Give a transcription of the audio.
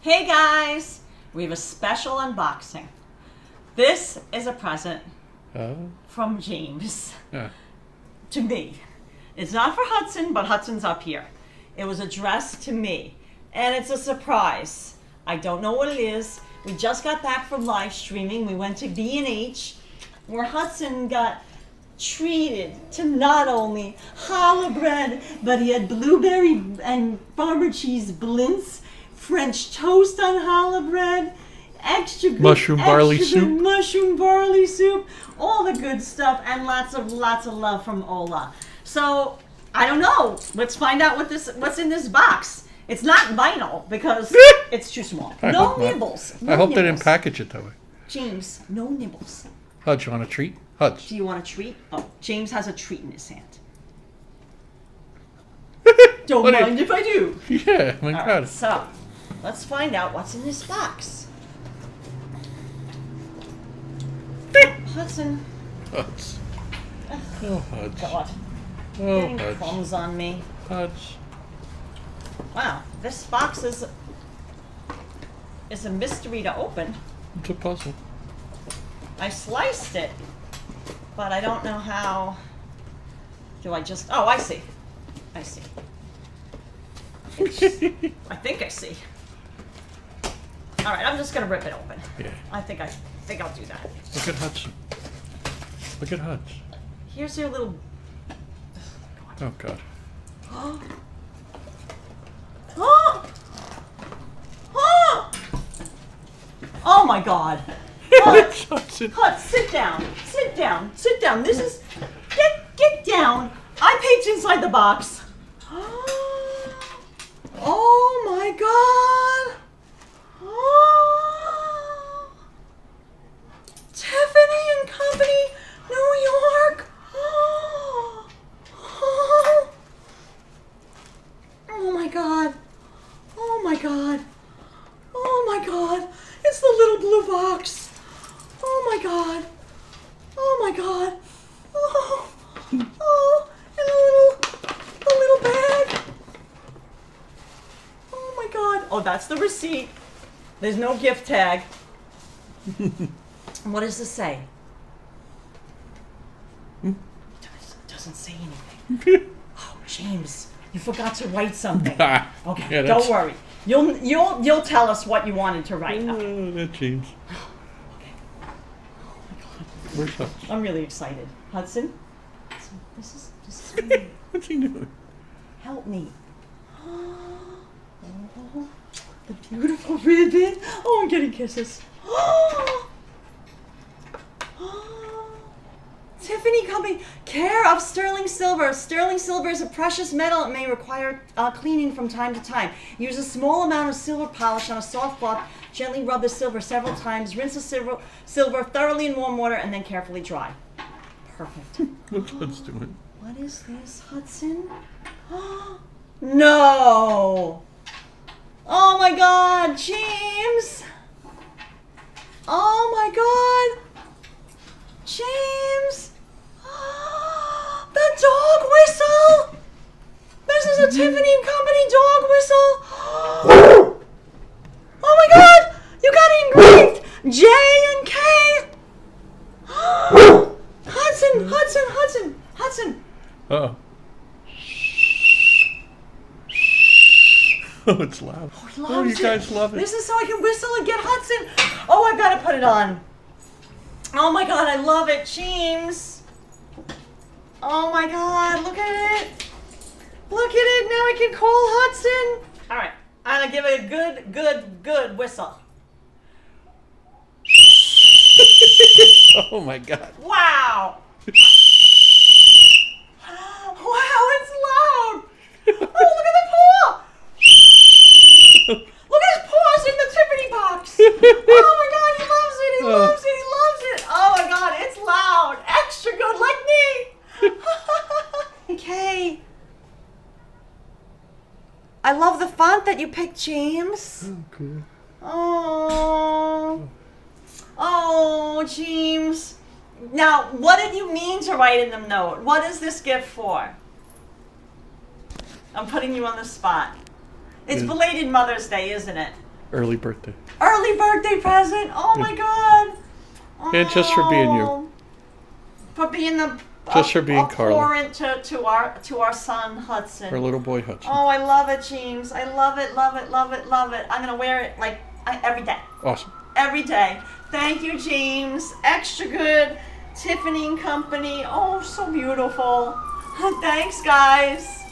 Hey guys, we have a special unboxing. This is a present from James to me. It's not for Hudson, but Hudson's up here. It was addressed to me, and it's a surprise. I don't know what it is. We just got back from live streaming. We went to B&H, where Hudson got treated to not only challah bread, but he had blueberry and farmer cheese blintz, French toast on challah bread, extra good mushroom barley soup, all the good stuff, and lots of love from Ola. So I don't know. Let's find out what's in this box. It's not vinyl because it's too small. No nibbles. I hope they didn't package it that way. James, no nibbles. Hudge, you want a treat? Hudge. Do you want a treat? Oh, James has a treat in his hand. Don't mind if I do. Yeah, my God. Right, so, let's find out what's in this box. Hudson. Hudge. Oh, Hudge. God. Oh, Getting Hudge. crumbs on me. Hudge. Wow, this box is a mystery to open. It's a puzzle. I sliced it, but I don't know how. Do I just? Oh, I see. I see. I think I see. All right, I'm just gonna rip it open. Yeah. I think I'll do that. Look at Hudge. Look at Hudge. Here's your little. Oh, God. Oh! Oh! Oh! Oh my God! Hutch, Hutch, sit down. Sit down. Sit down. This is get down. I peeked inside the box. Oh my God! Oh! Tiffany and Company, New York. Oh! Oh! Oh my God! Oh my God! Oh my God! It's the little blue box. Oh my God! Oh my God! Oh! Oh! And a little bag. Oh my God! Oh, that's the receipt. There's no gift tag. What does this say? Doesn't say anything. Oh, James, you forgot to write something. Okay, Yeah, don't worry. You'll tell us what you wanted to write. Oh, that James. Okay. Oh my God. Where's Hudge? I'm really excited. Hudson, this is me. What's he doing? Help me. Oh, the beautiful ribbon. Oh, I'm getting kisses. Oh, Tiffany Company, care of sterling silver. Sterling silver is a precious metal. It may require cleaning from time to time. Use a small amount of silver polish on a soft cloth. Gently rub the silver several times. Rinse the silver thoroughly in warm water and then carefully dry. Perfect. What's Hudge doing? What is this, Hudson? No! Oh my God, James! Oh my God! James! The dog whistle! This is a Tiffany & Company dog whistle! Oh my God! You got it engraved! J and K! Hudson! Uh-oh. Oh, it's loud. Oh, he loves you guys love it. This is so I can whistle and get Hudson. Oh, I've got to put it on. Oh my God, I love it, James. Oh my God, look at it. Look at it, now I can call Hudson. All right, I'm gonna give it a good whistle. Oh my God. Wow. Wow, it's loud. Oh, look at the paw. Look at his paws in the Tiffany box. Oh my God, he loves it. He loves it. He loves it. Oh my God, it's loud. Extra good, like me. Okay. I love the font that you picked, James. Oh, cool. Oh. Oh, James. Now, what did you mean to write in the note? What is this gift for? I'm putting you on the spot. It's belated Mother's Day, isn't it? Early birthday. Early birthday present. Oh my God. And just for being you. Oh, for being the Just for being Karla. parent to our son Hudson. Our little boy Hudson. Oh, I love it, James. I love it, love it, love it, love it. I'm gonna wear it like every day. Awesome. Every day. Thank you, James. Extra good. Tiffany and Company. Oh, so beautiful. Thanks, guys.